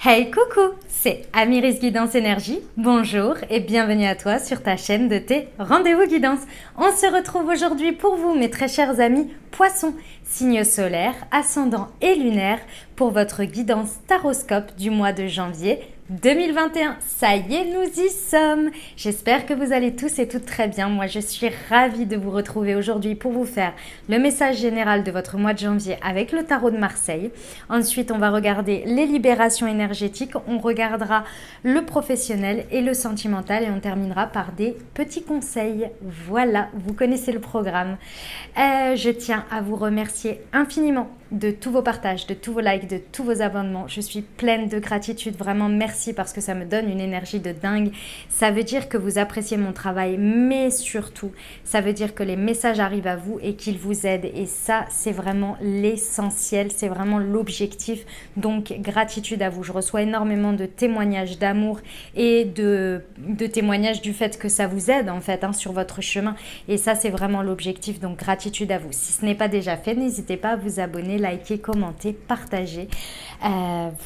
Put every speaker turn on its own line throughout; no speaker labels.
Hey coucou, c'est Amiris Guidance Énergie. Bonjour et bienvenue à toi sur ta chaîne de tes rendez-vous guidance. On se retrouve aujourd'hui pour vous, mes très chers amis Poissons, signe solaire, ascendant et lunaire, pour votre guidance taroscope du mois de janvier 2021. Ça y est, nous y sommes. J'espère que vous allez tous et toutes très bien. Moi, je suis ravie de vous retrouver aujourd'hui pour vous faire le message général de votre mois de janvier avec le tarot de Marseille. Ensuite, on va regarder les libérations énergétiques. On regardera le professionnel et le sentimental et on terminera par des petits conseils. Voilà, vous connaissez le programme. Je tiens à vous remercier infiniment de tous vos partages, de tous vos likes, de tous vos abonnements. Je suis pleine de gratitude, vraiment merci parce que ça me donne une énergie de dingue. Ça veut dire que vous appréciez mon travail, mais surtout, ça veut dire que les messages arrivent à vous et qu'ils vous aident. Et ça, c'est vraiment l'essentiel, c'est vraiment l'objectif. Donc, gratitude à vous. Je reçois énormément de témoignages d'amour et de témoignages du fait que ça vous aide en fait sur votre chemin. Et ça, c'est vraiment l'objectif. Donc, gratitude à vous. Si ce n'est pas déjà fait, n'hésitez pas à vous abonner, liker, commenter, partager.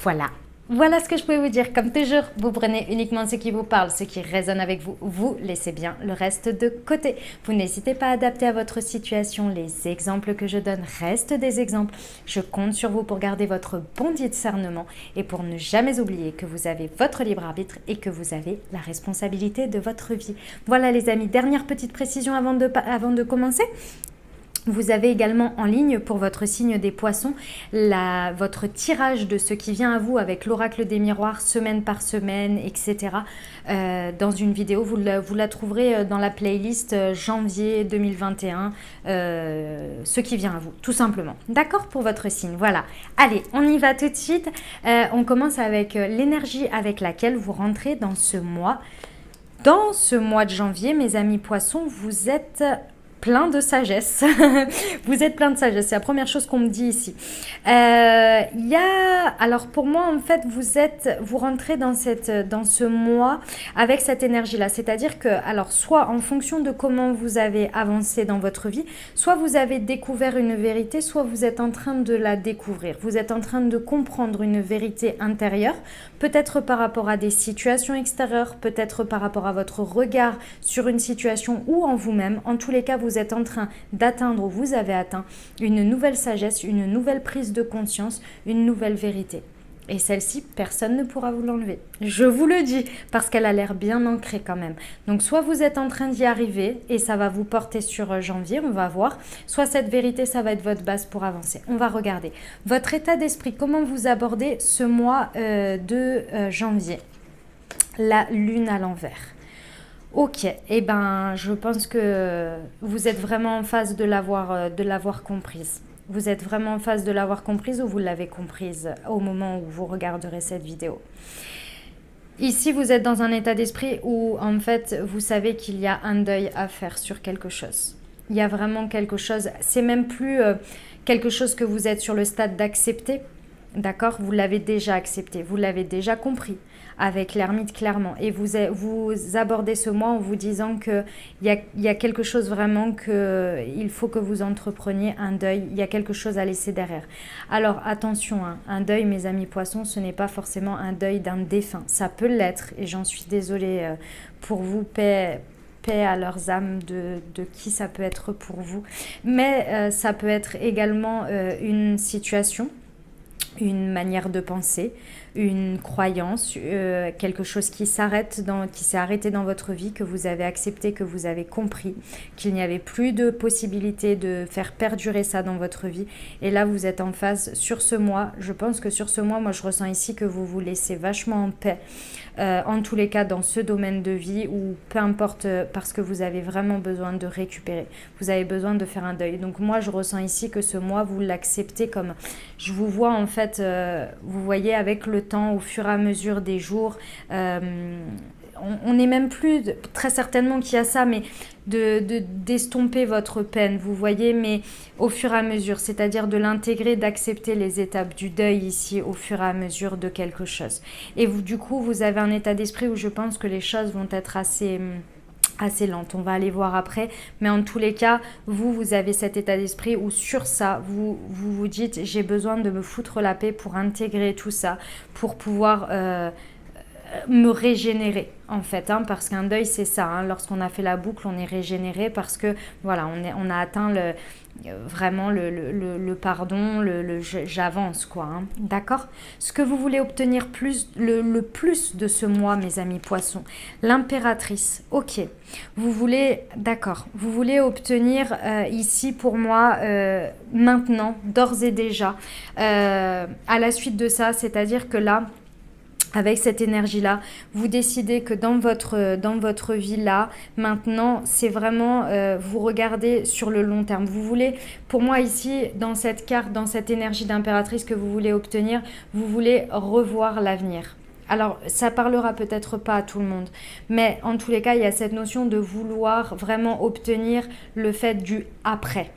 Voilà. Voilà ce que je pouvais vous dire. Comme toujours, vous prenez uniquement ce qui vous parle, ce qui résonne avec vous. Vous laissez bien le reste de côté. Vous n'hésitez pas à adapter à votre situation. Les exemples que je donne restent des exemples. Je compte sur vous pour garder votre bon discernement et pour ne jamais oublier que vous avez votre libre arbitre et que vous avez la responsabilité de votre vie. Voilà les amis, dernière petite précision avant de commencer. Vous avez également en ligne pour votre signe des poissons votre tirage de ce qui vient à vous avec l'oracle des miroirs semaine par semaine, etc. Dans une vidéo, vous la trouverez dans la playlist janvier 2021, ce qui vient à vous, tout simplement. D'accord pour votre signe, voilà. Allez, on y va tout de suite. On commence avec l'énergie avec laquelle vous rentrez dans ce mois. Dans ce mois de janvier, mes amis poissons, vous êtes plein de sagesse. Vous êtes plein de sagesse. C'est la première chose qu'on me dit ici. Alors pour moi, en fait, vous rentrez dans ce mois avec cette énergie-là. C'est-à-dire que, alors, soit en fonction de comment vous avez avancé dans votre vie, soit vous avez découvert une vérité, soit vous êtes en train de la découvrir. Vous êtes en train de comprendre une vérité intérieure, peut-être par rapport à des situations extérieures, peut-être par rapport à votre regard sur une situation ou en vous-même. En tous les cas, vous êtes en train d'atteindre ou vous avez atteint une nouvelle sagesse, une nouvelle prise de conscience, une nouvelle vérité. Et celle-ci, personne ne pourra vous l'enlever. Je vous le dis, parce qu'elle a l'air bien ancrée quand même. Donc soit vous êtes en train d'y arriver et ça va vous porter sur janvier, on va voir. Soit cette vérité, ça va être votre base pour avancer. On va regarder. Votre état d'esprit, comment vous abordez ce mois de janvier. La lune à l'envers. Ok, eh ben, je pense que vous êtes vraiment en phase de l'avoir comprise. Vous êtes vraiment en phase de l'avoir comprise ou vous l'avez comprise au moment où vous regarderez cette vidéo. Ici, vous êtes dans un état d'esprit où, en fait, vous savez qu'il y a un deuil à faire sur quelque chose. Il y a vraiment quelque chose, c'est même plus quelque chose que vous êtes sur le stade d'accepter. D'accord, vous l'avez déjà accepté, vous l'avez déjà compris avec l'ermite clairement. Et vous abordez ce mois en vous disant qu'il y a quelque chose vraiment qu'il faut que vous entrepreniez un deuil. Il y a quelque chose à laisser derrière. Alors attention, un deuil, mes amis poissons, ce n'est pas forcément un deuil d'un défunt. Ça peut l'être et j'en suis désolée pour vous, paix à leurs âmes de qui ça peut être pour vous. Mais ça peut être également une situation, une manière de penser, une croyance, quelque chose qui s'est arrêté dans votre vie, que vous avez accepté, que vous avez compris, qu'il n'y avait plus de possibilité de faire perdurer ça dans votre vie. Et là, vous êtes en phase sur ce mois. Je pense que sur ce mois, moi, je ressens ici que vous vous laissez vachement en paix. En tous les cas, dans ce domaine de vie ou peu importe, parce que vous avez vraiment besoin de récupérer. Vous avez besoin de faire un deuil. Donc moi, je ressens ici que ce mois, vous l'acceptez comme... Je vous vois en fait, vous voyez avec le temps, au fur et à mesure des jours, on n'est même plus, très certainement qu'il y a ça, mais d'estomper votre peine, vous voyez, mais au fur et à mesure, c'est-à-dire de l'intégrer, d'accepter les étapes du deuil ici au fur et à mesure de quelque chose. Et vous, du coup, vous avez un état d'esprit où je pense que les choses vont être assez assez lente. On va aller voir après. Mais en tous les cas, vous avez cet état d'esprit où sur ça, vous dites, j'ai besoin de me foutre la paix pour intégrer tout ça, pour pouvoir me régénérer en fait, hein, parce qu'un deuil c'est ça, hein, lorsqu'on a fait la boucle on est régénéré parce que voilà, on a atteint vraiment le pardon, j'avance quoi, hein, d'accord. Ce que vous voulez obtenir le plus de ce mois mes amis poissons, l'impératrice, ok, vous voulez, d'accord, vous voulez obtenir ici pour moi maintenant, d'ores et déjà, à la suite de ça, c'est-à-dire que là, avec cette énergie-là, vous décidez que dans votre vie-là, maintenant, c'est vraiment, vous regardez sur le long terme. Vous voulez, pour moi ici, dans cette carte, dans cette énergie d'impératrice que vous voulez obtenir, vous voulez revoir l'avenir. Alors, ça parlera peut-être pas à tout le monde, mais en tous les cas, il y a cette notion de vouloir vraiment obtenir le fait du après.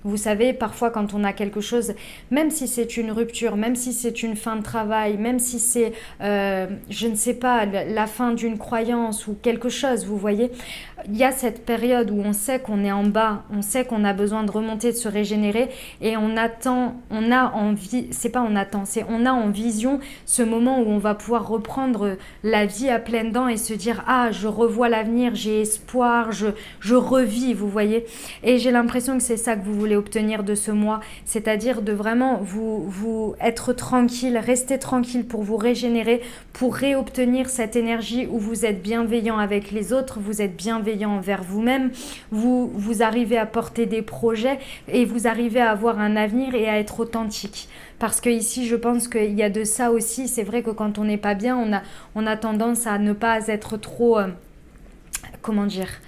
Vous savez, parfois quand on a quelque chose, même si c'est une rupture, même si c'est une fin de travail, même si c'est, je ne sais pas, la fin d'une croyance ou quelque chose, vous voyez, il y a cette période où on sait qu'on est en bas, on sait qu'on a besoin de remonter, de se régénérer et on attend, on a envie, c'est pas on attend, c'est on a en vision ce moment où on va pouvoir reprendre la vie à pleines dents et se dire ah je revois l'avenir, j'ai espoir, je revis, vous voyez, et j'ai l'impression que c'est ça que vous voulez obtenir de ce mois, c'est-à-dire de vraiment vous être tranquille, rester tranquille pour vous régénérer, pour réobtenir cette énergie où vous êtes bienveillant avec les autres, vous êtes bienveillant envers vous-même, vous arrivez à porter des projets et vous arrivez à avoir un avenir et à être authentique. Parce que ici, je pense qu'il y a de ça aussi. C'est vrai que quand on n'est pas bien, on a tendance à ne pas être trop, comment dire,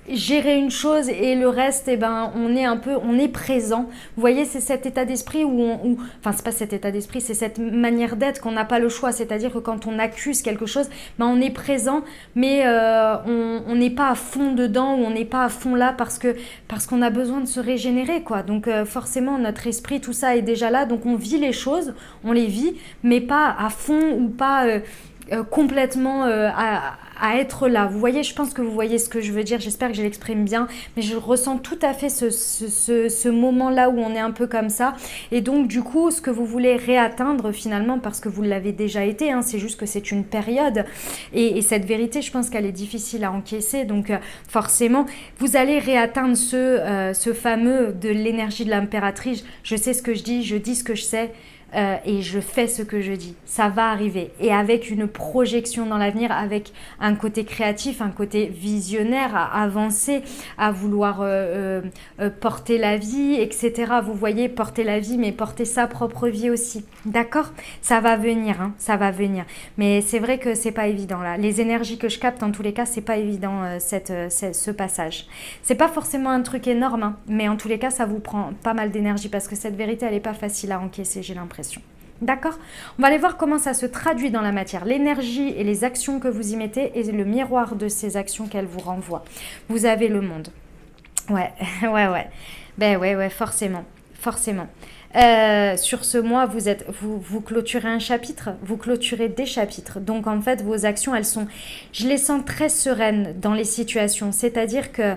gérer une chose et le reste, eh ben, on est présent. Vous voyez, c'est cet état d'esprit enfin, c'est pas cet état d'esprit, c'est cette manière d'être qu'on n'a pas le choix. C'est-à-dire que quand on accuse quelque chose, ben, on est présent, mais on n'est pas à fond dedans ou on n'est pas à fond là parce qu'on a besoin de se régénérer, quoi. Donc, forcément, notre esprit, tout ça est déjà là. Donc, on vit les choses, on les vit, mais pas à fond ou pas complètement à être là. Vous voyez, je pense que vous voyez ce que je veux dire, j'espère que je l'exprime bien, mais je ressens tout à fait ce moment-là où on est un peu comme ça, et donc du coup, ce que vous voulez réatteindre finalement, parce que vous l'avez déjà été, hein, c'est juste que c'est une période, et cette vérité, je pense qu'elle est difficile à encaisser, donc forcément, vous allez réatteindre ce fameux de l'énergie de l'impératrice. Je sais ce que je dis ce que je sais, et je fais ce que je dis. Ça va arriver. Et avec une projection dans l'avenir, avec un côté créatif, un côté visionnaire, à avancer, à vouloir porter la vie, etc. Vous voyez, porter la vie, mais porter sa propre vie aussi. D'accord ? Ça va venir, hein, ça va venir. Mais c'est vrai que c'est pas évident là. Les énergies que je capte, en tous les cas, c'est pas évident ce passage. C'est pas forcément un truc énorme, hein, mais en tous les cas, ça vous prend pas mal d'énergie parce que cette vérité, elle est pas facile à encaisser, j'ai l'impression. D'accord ? On va aller voir comment ça se traduit dans la matière. L'énergie et les actions que vous y mettez et le miroir de ces actions qu'elles vous renvoient. Vous avez le monde. Ouais, ouais. Ben ouais, forcément. Sur ce mois, vous clôturez un chapitre, vous clôturez des chapitres. Donc en fait, vos actions, je les sens très sereines dans les situations. C'est-à-dire que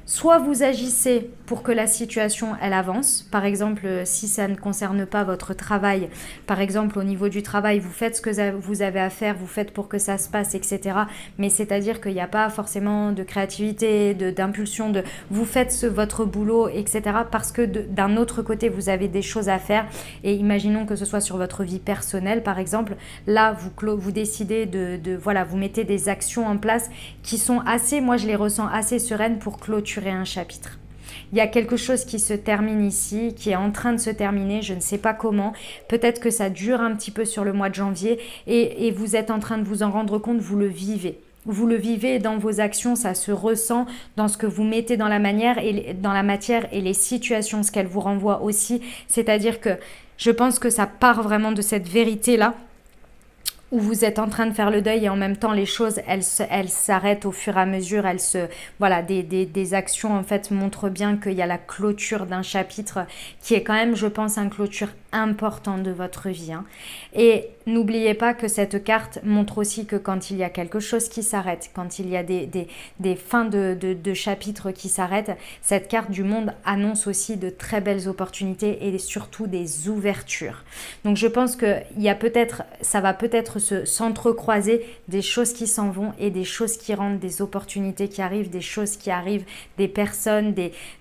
soit vous agissez pour que la situation, elle avance. Par exemple, si ça ne concerne pas votre travail, par exemple, au niveau du travail, vous faites ce que vous avez à faire, vous faites pour que ça se passe, etc. Mais c'est-à-dire qu'il n'y a pas forcément de créativité, d'impulsion, vous faites votre boulot, etc. Parce que d'un autre côté, vous avez des choses à faire. Et imaginons que ce soit sur votre vie personnelle, par exemple. Là, vous décidez voilà, vous mettez des actions en place qui sont assez, moi je les ressens assez sereines pour clôturer un chapitre. Il y a quelque chose qui se termine ici, qui est en train de se terminer, je ne sais pas comment. Peut-être que ça dure un petit peu sur le mois de janvier et vous êtes en train de vous en rendre compte, vous le vivez. Vous le vivez dans vos actions, ça se ressent dans ce que vous mettez dans la matière et les situations, ce qu'elles vous renvoient aussi. C'est-à-dire que je pense que ça part vraiment de cette vérité-là, où vous êtes en train de faire le deuil et en même temps les choses elles s'arrêtent au fur et à mesure, voilà, des actions en fait montrent bien qu'il y a la clôture d'un chapitre qui est quand même, je pense, une clôture importants de votre vie. Hein. Et n'oubliez pas que cette carte montre aussi que quand il y a quelque chose qui s'arrête, quand il y a des fins de chapitres qui s'arrêtent, cette carte du monde annonce aussi de très belles opportunités et surtout des ouvertures. Donc je pense que ça va peut-être s'entrecroiser des choses qui s'en vont et des choses qui rentrent, des opportunités qui arrivent, des choses qui arrivent, des personnes,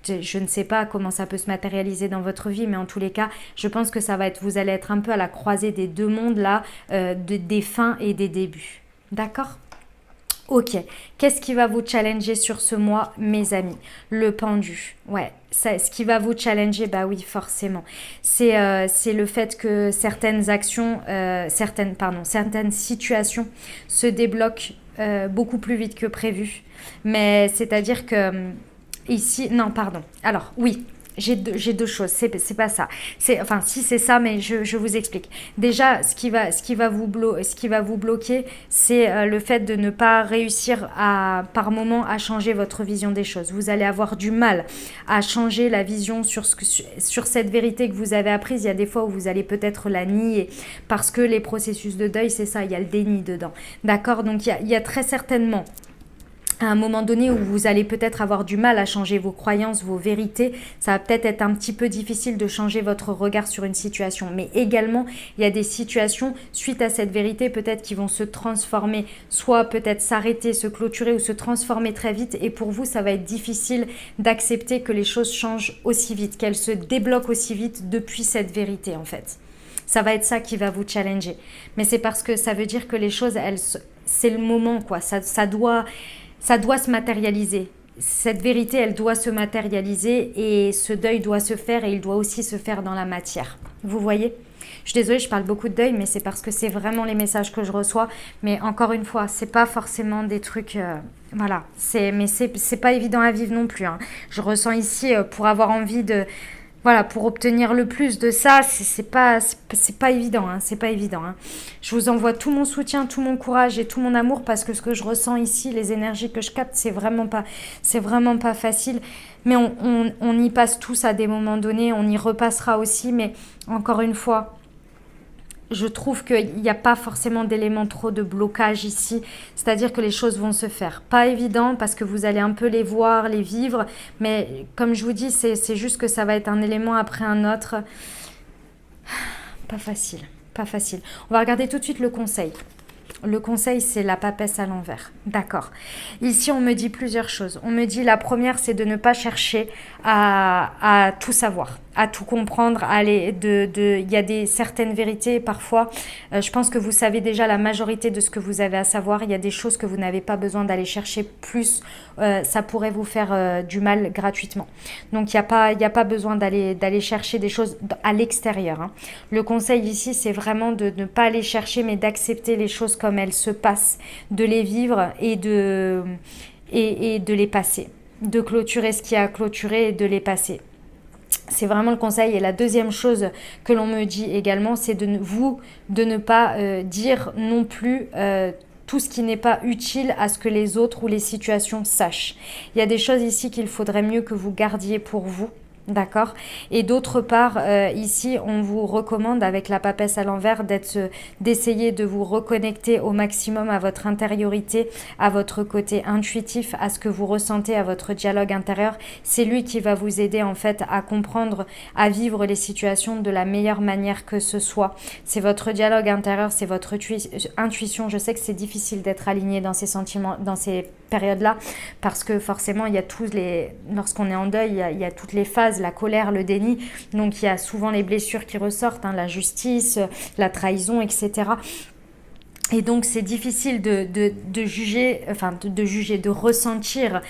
je ne sais pas comment ça peut se matérialiser dans votre vie, mais en tous les cas, je pense que vous allez être un peu à la croisée des deux mondes là, des fins et des débuts. D'accord ? Ok, qu'est-ce qui va vous challenger sur ce mois, mes amis? Le pendu. Ouais, ce qui va vous challenger, bah oui, forcément. C'est le fait que certaines actions, certaines situations se débloquent beaucoup plus vite que prévu. Mais c'est-à-dire que ici, non, pardon. Alors, oui. J'ai deux choses, c'est pas ça. Enfin, si c'est ça, mais je vous explique. Déjà, ce qui va vous bloquer, c'est le fait de ne pas réussir par moment à changer votre vision des choses. Vous allez avoir du mal à changer la vision sur cette vérité que vous avez apprise. Il y a des fois où vous allez peut-être la nier parce que les processus de deuil, c'est ça, il y a le déni dedans. D'accord? Donc, il y a très certainement à un moment donné où vous allez peut-être avoir du mal à changer vos croyances, vos vérités, ça va peut-être être un petit peu difficile de changer votre regard sur une situation. Mais également, il y a des situations, suite à cette vérité, peut-être qui vont se transformer, soit peut-être s'arrêter, se clôturer ou se transformer très vite. Et pour vous, ça va être difficile d'accepter que les choses changent aussi vite, qu'elles se débloquent aussi vite depuis cette vérité en fait. Ça va être ça qui va vous challenger. Mais c'est parce que ça veut dire que les choses, c'est le moment quoi, ça doit se matérialiser. Cette vérité, elle doit se matérialiser et ce deuil doit se faire et il doit aussi se faire dans la matière. Vous voyez ? Je suis désolée, je parle beaucoup de deuil, mais c'est parce que c'est vraiment les messages que je reçois. Mais encore une fois, c'est pas forcément des trucs... voilà, mais c'est pas évident à vivre non plus. Hein. Je ressens ici, pour avoir envie de... Voilà, pour obtenir le plus de ça, c'est pas évident, hein, c'est pas évident. Hein. Je vous envoie tout mon soutien, tout mon courage et tout mon amour parce que ce que je ressens ici, les énergies que je capte, c'est vraiment pas facile. Mais on y passe tous à des moments donnés, on y repassera aussi, mais encore une fois, je trouve qu'il n'y a pas forcément d'éléments trop de blocage ici, c'est-à-dire que les choses vont se faire. Pas évident parce que vous allez un peu les voir, les vivre, mais comme je vous dis, c'est juste que ça va être un élément après un autre. Pas facile, pas facile. On va regarder tout de suite le conseil. Le conseil, c'est la papesse à l'envers. D'accord. Ici, on me dit plusieurs choses. On me dit, la première, c'est de ne pas chercher à tout savoir, à tout comprendre. Il y a certaines vérités, parfois, je pense que vous savez déjà la majorité de ce que vous avez à savoir. Il y a des choses que vous n'avez pas besoin d'aller chercher plus. Ça pourrait vous faire du mal gratuitement. Donc, il n'y a pas besoin d'aller chercher des choses à l'extérieur. Hein. Le conseil ici, c'est vraiment de ne pas aller chercher, mais d'accepter les choses comme elles se passent, de les vivre et de les passer, de clôturer ce qui a clôturé et de les passer. C'est vraiment le conseil. Et la deuxième chose que l'on me dit également, c'est de ne pas dire non plus tout ce qui n'est pas utile à ce que les autres ou les situations sachent. Il y a des choses ici qu'il faudrait mieux que vous gardiez pour vous. D'accord. Et d'autre part, ici, on vous recommande avec la papesse à l'envers d'essayer de vous reconnecter au maximum à votre intériorité, à votre côté intuitif, à ce que vous ressentez, à votre dialogue intérieur. C'est lui qui va vous aider en fait à comprendre, à vivre les situations de la meilleure manière que ce soit. C'est votre dialogue intérieur, c'est votre intuition. Je sais que c'est difficile d'être aligné dans ces sentiments, dans ces période-là, parce que forcément, il y a lorsqu'on est en deuil, il y a toutes les phases, la colère, le déni, donc il y a souvent les blessures qui ressortent, hein, la justice, la trahison, etc. Et donc, c'est difficile de juger, de ressentir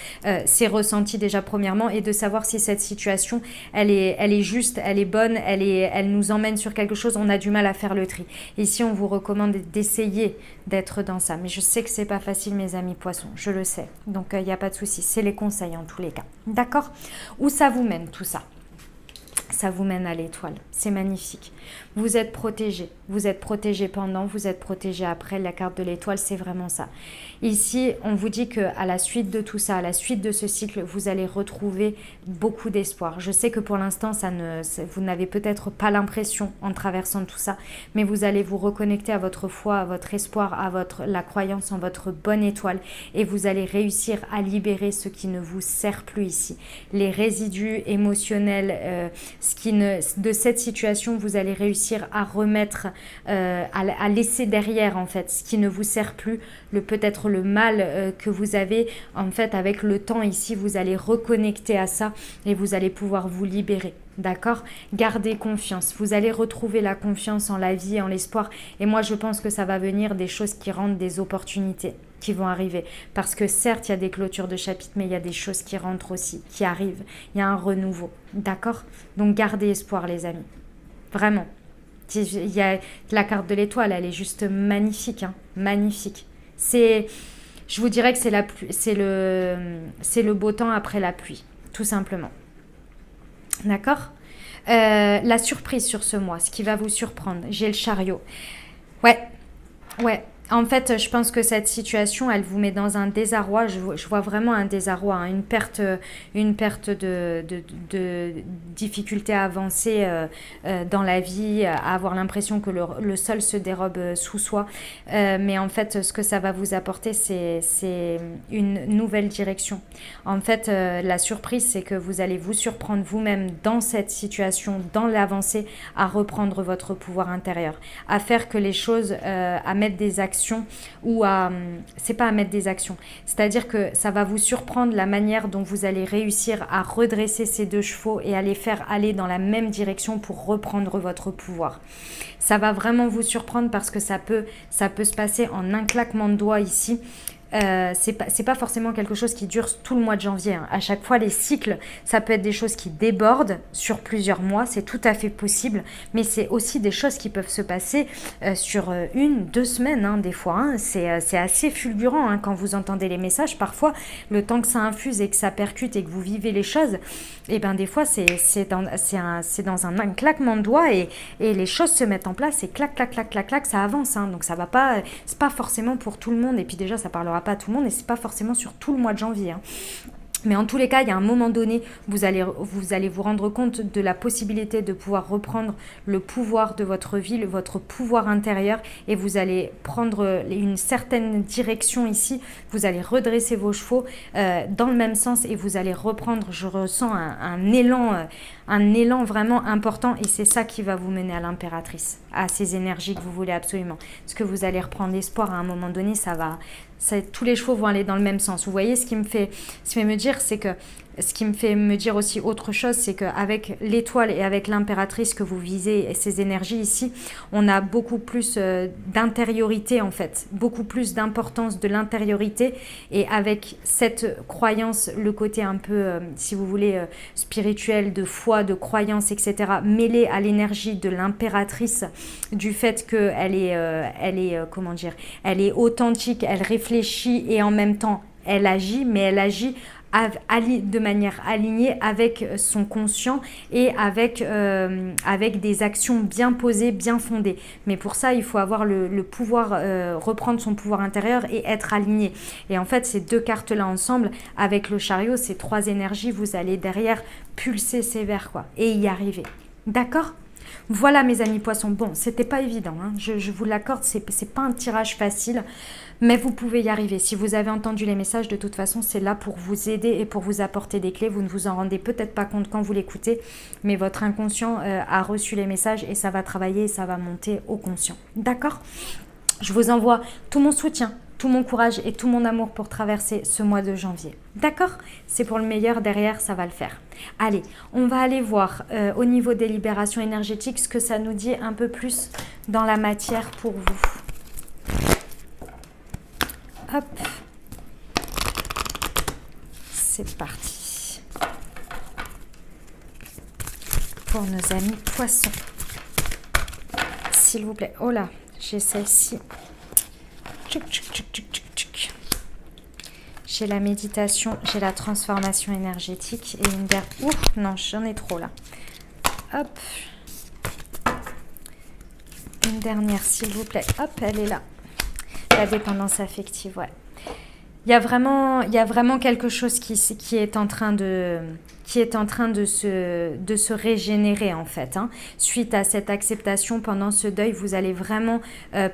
ces ressentis déjà premièrement et de savoir si cette situation, elle est juste, elle est bonne, elle nous emmène sur quelque chose. On a du mal à faire le tri. Ici, on vous recommande d'essayer d'être dans ça. Mais je sais que c'est pas facile, mes amis poissons. Je le sais. Donc, il n'y a pas de souci. C'est les conseils en tous les cas. D'accord ? Où ça vous mène tout ça ? Ça vous mène à l'étoile. C'est magnifique. Vous êtes protégé. Vous êtes protégé pendant, vous êtes protégé après. La carte de l'étoile, c'est vraiment ça. Ici, on vous dit qu'à la suite de tout ça, à la suite de ce cycle, vous allez retrouver beaucoup d'espoir. Je sais que pour l'instant, vous n'avez peut-être pas l'impression en traversant tout ça, mais vous allez vous reconnecter à votre foi, à votre espoir, à la croyance en votre bonne étoile, et vous allez réussir à libérer ce qui ne vous sert plus ici. Les résidus émotionnels, de cette situation, vous allez réussir à remettre, à laisser derrière en fait ce qui ne vous sert plus, peut-être le mal que vous avez. En fait, avec le temps ici, vous allez reconnecter à ça et vous allez pouvoir vous libérer. D'accord? Gardez confiance. Vous allez retrouver la confiance en la vie, en l'espoir. Et moi, je pense que ça va venir des choses qui rendent des opportunités qui vont arriver. Parce que certes, il y a des clôtures de chapitres, mais il y a des choses qui rentrent aussi, qui arrivent. Il y a un renouveau. D'accord? Donc, gardez espoir, les amis. Vraiment. Il y a la carte de l'étoile, elle est juste magnifique. Hein? Magnifique. Je vous dirais que c'est le beau temps après la pluie, tout simplement. D'accord? La surprise sur ce mois, ce qui va vous surprendre. J'ai le chariot. Ouais. En fait, je pense que cette situation, elle vous met dans un désarroi. Je vois vraiment un désarroi, hein, une perte de difficulté à avancer dans la vie, à avoir l'impression que le sol se dérobe sous soi. Mais en fait, ce que ça va vous apporter, c'est une nouvelle direction. En fait, la surprise, c'est que vous allez vous surprendre vous-même dans cette situation, dans l'avancée, à reprendre votre pouvoir intérieur, à faire que les choses, à mettre des actions ou c'est pas à mettre des actions, c'est-à-dire que ça va vous surprendre la manière dont vous allez réussir à redresser ces deux chevaux et à les faire aller dans la même direction pour reprendre votre pouvoir. Ça va vraiment vous surprendre parce que ça peut se passer en un claquement de doigts ici. C'est pas forcément quelque chose qui dure tout le mois de janvier. Hein. À chaque fois, les cycles, ça peut être des choses qui débordent sur plusieurs mois, c'est tout à fait possible, mais c'est aussi des choses qui peuvent se passer sur 1-2 semaines, hein, des fois. Hein. C'est assez fulgurant hein, quand vous entendez les messages. Parfois, le temps que ça infuse et que ça percute et que vous vivez les choses, et ben des fois, c'est dans un claquement de doigts et les choses se mettent en place et clac, clac, clac, clac, clac, ça avance. Hein. Donc ça va pas, c'est pas forcément pour tout le monde. Et puis déjà, ça parlera pas à tout le monde et c'est pas forcément sur tout le mois de janvier. Hein. Mais en tous les cas, il y a un moment donné, vous allez vous rendre compte de la possibilité de pouvoir reprendre le pouvoir de votre vie, votre pouvoir intérieur, et vous allez prendre une certaine direction ici. Vous allez redresser vos chevaux dans le même sens et vous allez reprendre, je ressens un élan vraiment important, et c'est ça qui va vous mener à l'impératrice, à ces énergies que vous voulez absolument. Parce que vous allez reprendre l'espoir à un moment donné, tous les chevaux vont aller dans le même sens. Vous voyez, ce qui me fait me dire, c'est que ce qui me fait me dire aussi autre chose, c'est qu'avec l'étoile et avec l'impératrice que vous visez, et ces énergies ici, on a beaucoup plus d'intériorité en fait, beaucoup plus d'importance de l'intériorité, et avec cette croyance, le côté un peu, si vous voulez, spirituel, de foi, de croyance, etc., mêlé à l'énergie de l'impératrice, du fait qu'elle elle est authentique, elle réfléchit et en même temps elle agit, mais elle agit de manière alignée avec son conscient et avec des actions bien posées, bien fondées. Mais pour ça, il faut avoir le pouvoir, reprendre son pouvoir intérieur et être aligné. Et en fait, ces deux cartes-là ensemble, avec le chariot, ces trois énergies, vous allez derrière pulser sévère, quoi, et y arriver. D'accord ? Voilà mes amis poissons. Bon, c'était pas évident, hein. Je vous l'accorde, c'est pas un tirage facile, mais vous pouvez y arriver. Si vous avez entendu les messages, de toute façon, c'est là pour vous aider et pour vous apporter des clés. Vous ne vous en rendez peut-être pas compte quand vous l'écoutez, mais votre inconscient a reçu les messages et ça va travailler et ça va monter au conscient. D'accord ? Je vous envoie tout mon soutien, tout mon courage et tout mon amour pour traverser ce mois de janvier. D'accord ? C'est pour le meilleur, derrière, ça va le faire. Allez, on va aller voir au niveau des libérations énergétiques ce que ça nous dit un peu plus dans la matière pour vous. Hop. C'est parti. Pour nos amis poissons. S'il vous plaît. Oh là, j'ai celle-ci. J'ai la méditation, j'ai la transformation énergétique et une dernière. Ouh, non, j'en ai trop là. hop. Une dernière, s'il vous plaît. Hop, elle est là. La dépendance affective, ouais. Il y a vraiment quelque chose qui est en train de se régénérer en fait. Hein. Suite à cette acceptation pendant ce deuil, vous allez vraiment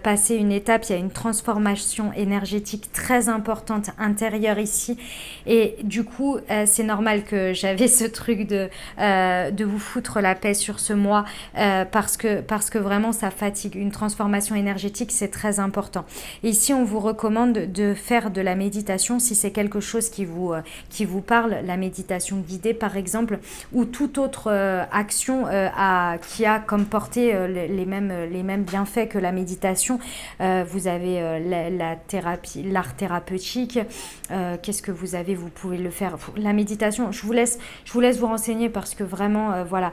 passer une étape. Il y a une transformation énergétique très importante intérieure ici. Et du coup, c'est normal que j'avais ce truc de vous foutre la paix sur ce mois parce que vraiment ça fatigue. Une transformation énergétique, c'est très important. Et ici, on vous recommande de faire de la méditation si c'est quelque chose qui vous parle, la méditation guidée par exemple, ou toute autre action qui a comme portée les mêmes bienfaits que la méditation. Vous avez la thérapie, l'art thérapeutique. Qu'est-ce que vous avez? Vous pouvez le faire. La méditation, je vous laisse vous renseigner parce que vraiment, voilà,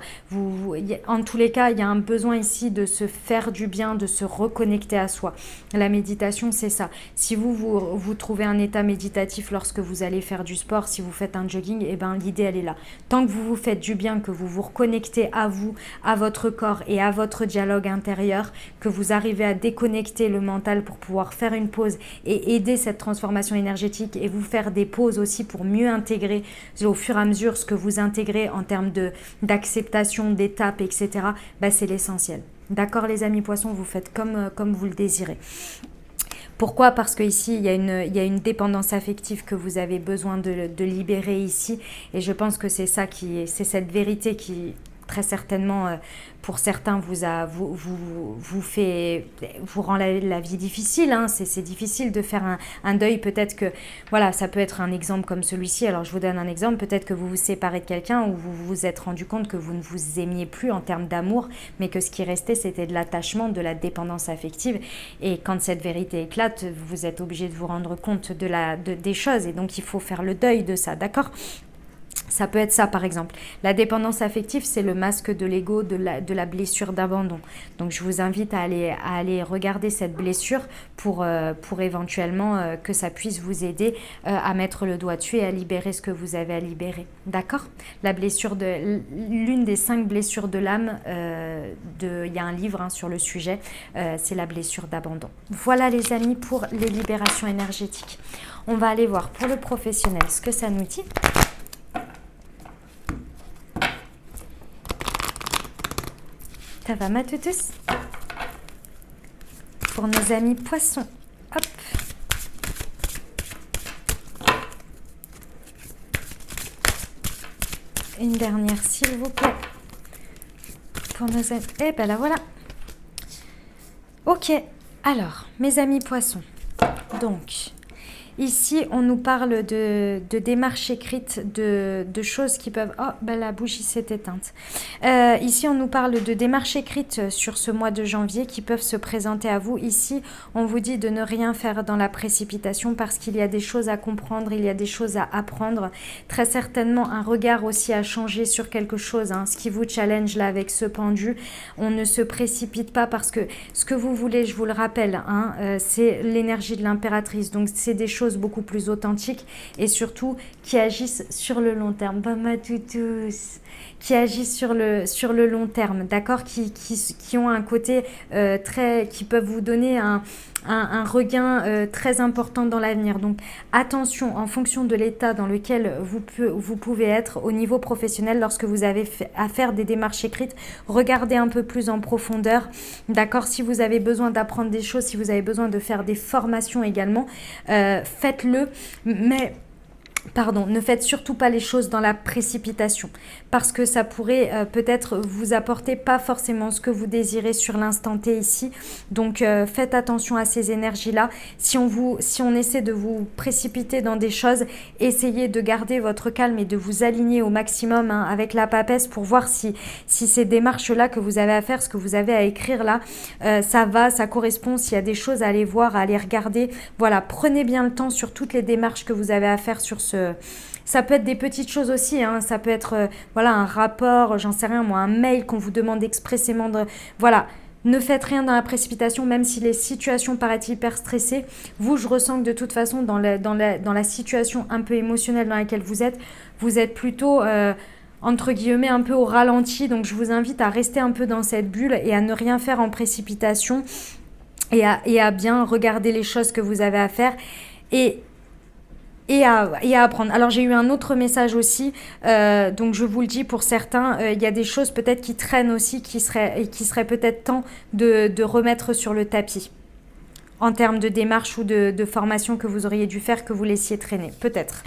en tous les cas, il y a un besoin ici de se faire du bien, de se reconnecter à soi. La méditation, c'est ça. Si vous trouvez un état méditatif lorsque vous allez faire du sport, si vous faites un jogging, eh ben, l'idée elle est là. Tant que vous vous faites du bien, que vous vous reconnectez à vous, à votre corps et à votre dialogue intérieur, que vous arrivez à déconnecter le mental pour pouvoir faire une pause et aider cette transformation énergétique et vous faire des pauses aussi pour mieux intégrer au fur et à mesure ce que vous intégrez en termes d'acceptation, d'étapes, etc. Bah, c'est l'essentiel. D'accord les amis poissons, vous faites comme vous le désirez. Pourquoi? Parce qu'ici, il y a une dépendance affective que vous avez besoin de libérer ici. Et je pense que c'est ça c'est cette vérité qui, très certainement, pour certains, vous rend la vie difficile. Hein. C'est difficile de faire un deuil. Peut-être que, voilà, ça peut être un exemple comme celui-ci. Alors, je vous donne un exemple. Peut-être que vous vous séparez de quelqu'un ou vous vous êtes rendu compte que vous ne vous aimiez plus en termes d'amour, mais que ce qui restait, c'était de l'attachement, de la dépendance affective. Et quand cette vérité éclate, vous êtes obligé de vous rendre compte des choses. Et donc, il faut faire le deuil de ça, d'accord ? Ça peut être ça par exemple. La dépendance affective, c'est le masque de l'ego, de la blessure d'abandon. Donc je vous invite à aller regarder cette blessure pour éventuellement que ça puisse vous aider à mettre le doigt dessus et à libérer ce que vous avez à libérer. D'accord? L'une des 5 blessures de l'âme, il y a un livre sur le sujet, c'est la blessure d'abandon. Voilà les amis pour les libérations énergétiques. On va aller voir pour le professionnel ce que ça nous dit. Ça va ma toutus? Pour nos amis poissons. Hop. Une dernière s'il vous plaît. Pour nos amis. Eh ben là voilà. Ok. Alors, mes amis poissons. Donc, ici, on nous parle de démarches écrites, de choses qui peuvent... Oh, ben la bougie s'est éteinte. Ici, on nous parle de démarches écrites sur ce mois de janvier qui peuvent se présenter à vous. Ici, on vous dit de ne rien faire dans la précipitation parce qu'il y a des choses à comprendre, il y a des choses à apprendre. Très certainement, un regard aussi à changer sur quelque chose. Ce qui vous challenge là avec ce pendu, on ne se précipite pas parce que ce que vous voulez, je vous le rappelle, c'est l'énergie de l'impératrice. Donc, c'est des choses beaucoup plus authentiques et surtout qui agissent sur le long terme. Bama toutous, qui agissent sur le long terme, d'accord, qui ont un côté qui peuvent vous donner un regain très important dans l'avenir. Donc attention, en fonction de l'état dans lequel vous pouvez être au niveau professionnel, lorsque vous avez à faire des démarches écrites, regardez un peu plus en profondeur, d'accord. Si vous avez besoin d'apprendre des choses, si vous avez besoin de faire des formations également, faites-le, mais... Pardon, ne faites surtout pas les choses dans la précipitation parce que ça pourrait peut-être vous apporter pas forcément ce que vous désirez sur l'instant T ici. Donc faites attention à ces énergies-là. Si on essaie de vous précipiter dans des choses, essayez de garder votre calme et de vous aligner au maximum avec la papesse pour voir si ces démarches-là que vous avez à faire, ce que vous avez à écrire là, ça correspond, s'il y a des choses à aller voir, à aller regarder. Voilà, prenez bien le temps sur toutes les démarches que vous avez à faire sur ça peut être des petites choses aussi, ça peut être un rapport, j'en sais rien moi, un mail qu'on vous demande expressément voilà. Ne faites rien dans la précipitation, même si les situations paraissent hyper stressées. Vous, je ressens que de toute façon, dans la situation un peu émotionnelle dans laquelle vous êtes plutôt... entre guillemets un peu au ralenti, donc je vous invite à rester un peu dans cette bulle et à ne rien faire en précipitation et à bien regarder les choses que vous avez à faire et à apprendre. Alors j'ai eu un autre message aussi, donc je vous le dis pour certains, il y a des choses peut-être qui traînent aussi, qui serait peut-être temps de remettre sur le tapis en termes de démarche ou de formation que vous auriez dû faire, que vous laissiez traîner, peut-être.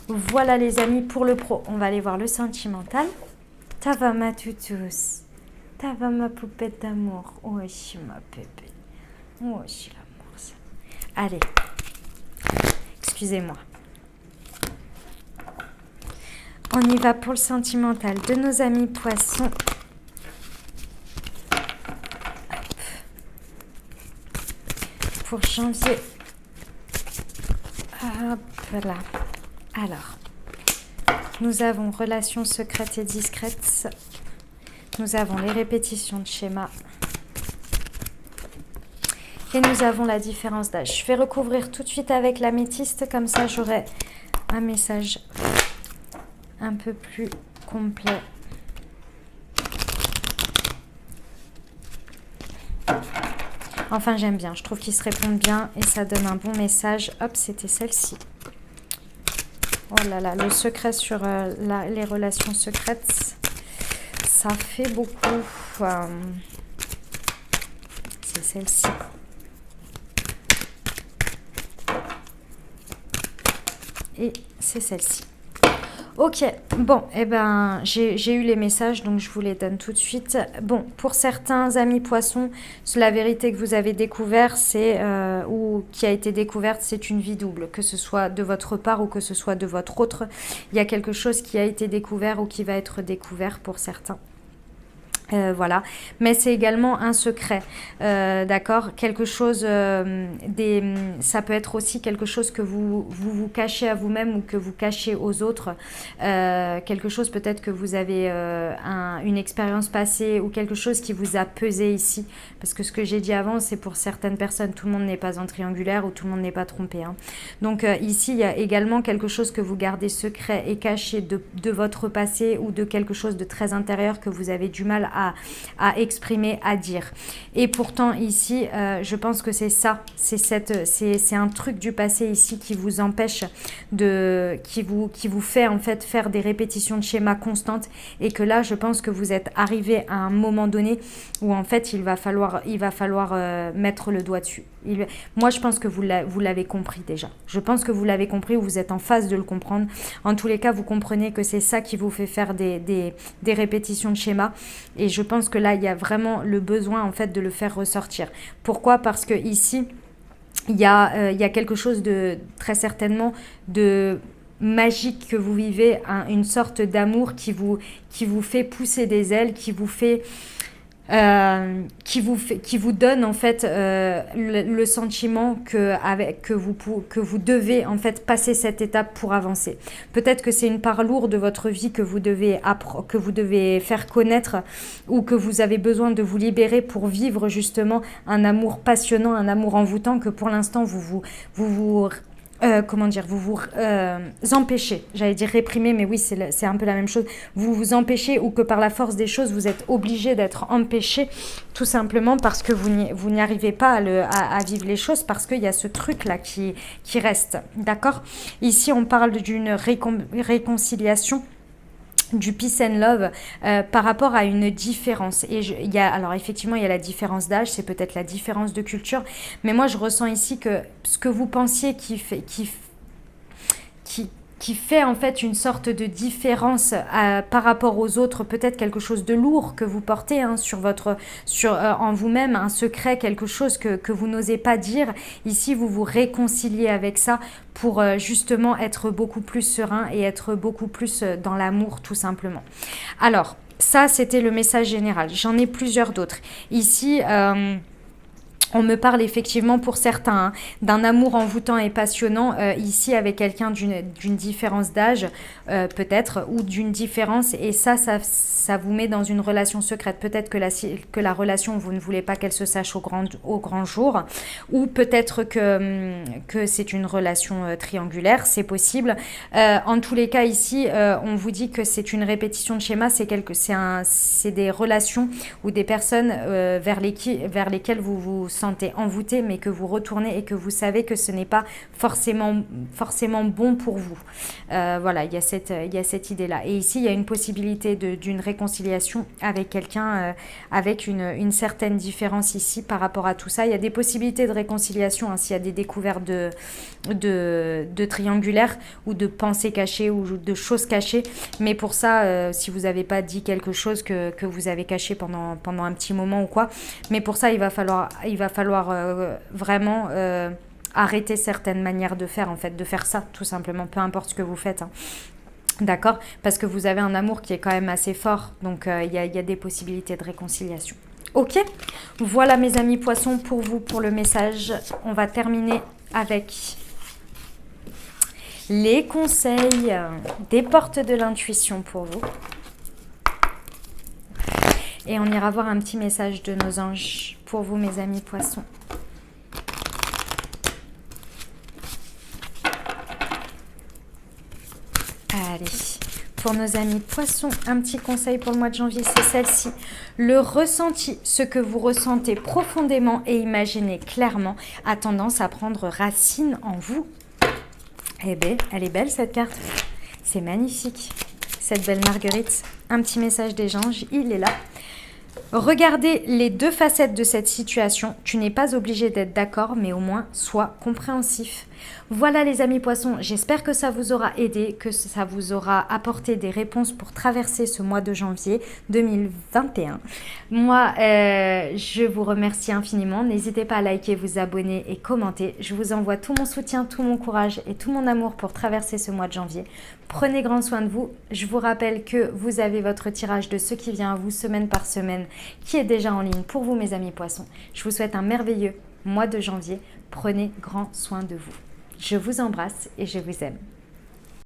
Voilà les amis pour le pro. On va aller voir le sentimental. Ça va ma toutous. Ça va ma poupette d'amour. Oh, ma pépé. Oh, l'amour ça. Allez. Excusez-moi. On y va pour le sentimental de nos amis poissons. Pour janvier. Hop là. Alors, nous avons relations secrètes et discrètes. Nous avons les répétitions de schéma. Et nous avons la différence d'âge. Je vais recouvrir tout de suite avec l'améthyste, comme ça j'aurai un message un peu plus complet. Enfin, j'aime bien. Je trouve qu'ils se répondent bien et ça donne un bon message. Hop, c'était celle-ci. Oh là là, le secret sur les relations secrètes, ça fait beaucoup. C'est celle-ci. Et c'est celle-ci. Ok, bon, eh ben, j'ai eu les messages, donc je vous les donne tout de suite. Bon, pour certains amis poissons, la vérité que vous avez découvert, ou qui a été découverte, c'est une vie double, que ce soit de votre part ou que ce soit de votre autre. Il y a quelque chose qui a été découvert ou qui va être découvert pour certains. Voilà, mais c'est également un secret, d'accord, quelque chose, ça peut être aussi quelque chose que vous cachez à vous-même ou que vous cachez aux autres, quelque chose peut-être que vous avez une expérience passée ou quelque chose qui vous a pesé ici, parce que ce que j'ai dit avant, c'est pour certaines personnes, tout le monde n'est pas en triangulaire ou tout le monde n'est pas trompé, hein. Donc ici, il y a également quelque chose que vous gardez secret et caché de votre passé ou de quelque chose de très intérieur que vous avez du mal à exprimer, à dire. Et pourtant ici, je pense que c'est ça, c'est un truc du passé ici qui vous empêche qui vous fait en fait faire des répétitions de schémas constantes et que là, je pense que vous êtes arrivé à un moment donné où en fait, il va falloir mettre le doigt dessus. Moi, je pense que vous l'avez compris déjà. Je pense que vous l'avez compris ou vous êtes en phase de le comprendre. En tous les cas, vous comprenez que c'est ça qui vous fait faire des répétitions de schémas. Et je pense que là, il y a vraiment le besoin en fait de le faire ressortir. Pourquoi? Parce que ici, il y a quelque chose de très certainement de magique que vous vivez, une sorte d'amour qui vous fait pousser des ailes, qui vous donne en fait le sentiment que vous devez en fait passer cette étape pour avancer. Peut-être que c'est une part lourde de votre vie que vous devez faire connaître ou que vous avez besoin de vous libérer pour vivre justement un amour passionnant, un amour envoûtant que pour l'instant vous empêchez, j'allais dire réprimer, mais oui, c'est un peu la même chose, vous vous empêchez ou que par la force des choses, vous êtes obligé d'être empêché, tout simplement parce que vous n'y arrivez pas à vivre les choses, parce qu'il y a ce truc-là qui reste, d'accord? Ici, on parle d'une réconciliation, du peace and love par rapport à une différence. Et alors effectivement, il y a la différence d'âge, c'est peut-être la différence de culture, mais moi je ressens ici que ce que vous pensiez qui fait en fait une sorte de différence par rapport aux autres, peut-être quelque chose de lourd que vous portez hein, en vous-même, un secret, quelque chose que vous n'osez pas dire. Ici, vous vous réconciliez avec ça pour justement être beaucoup plus serein et être beaucoup plus dans l'amour tout simplement. Alors, ça c'était le message général. J'en ai plusieurs d'autres. Ici, On me parle effectivement pour certains hein, d'un amour envoûtant et passionnant ici avec quelqu'un d'une différence d'âge peut-être ou d'une différence et ça vous met dans une relation secrète. Peut-être que la relation, vous ne voulez pas qu'elle se sache au grand jour ou peut-être que c'est une relation triangulaire, c'est possible. En tous les cas ici, on vous dit que c'est une répétition de schéma, c'est des relations ou des personnes vers lesquelles vous vous sentez envoûté, mais que vous retournez et que vous savez que ce n'est pas forcément bon pour vous. Voilà, il y a cette idée-là. Et ici, il y a une possibilité d'une réconciliation avec quelqu'un, avec une certaine différence ici par rapport à tout ça. Il y a des possibilités de réconciliation hein, s'il y a des découvertes de triangulaires ou de pensées cachées ou de choses cachées. Mais pour ça, si vous n'avez pas dit quelque chose que vous avez caché pendant un petit moment ou quoi, mais pour ça, il va falloir vraiment arrêter certaines manières de faire, en fait, de faire ça, tout simplement, peu importe ce que vous faites. Hein. D'accord? Parce que vous avez un amour qui est quand même assez fort, donc il y a des possibilités de réconciliation. Ok? Voilà mes amis poissons pour vous, pour le message. On va terminer avec les conseils des portes de l'intuition pour vous. Et on ira voir un petit message de nos anges pour vous, mes amis poissons. Allez, pour nos amis poissons, un petit conseil pour le mois de janvier, c'est celle-ci. Le ressenti, ce que vous ressentez profondément et imaginez clairement, a tendance à prendre racine en vous. Eh bien, elle est belle cette carte. C'est magnifique. Cette belle marguerite. Un petit message des anges, il est là. Regardez les deux facettes de cette situation. Tu n'es pas obligé d'être d'accord, mais au moins sois compréhensif. Voilà les amis poissons, j'espère que ça vous aura aidé, que ça vous aura apporté des réponses pour traverser ce mois de janvier 2021. Moi, je vous remercie infiniment. N'hésitez pas à liker, vous abonner et commenter. Je vous envoie tout mon soutien, tout mon courage et tout mon amour pour traverser ce mois de janvier. Prenez grand soin de vous. Je vous rappelle que vous avez votre tirage de ce qui vient à vous semaine par semaine qui est déjà en ligne pour vous mes amis poissons. Je vous souhaite un merveilleux mois de janvier. Prenez grand soin de vous. Je vous embrasse et je vous aime.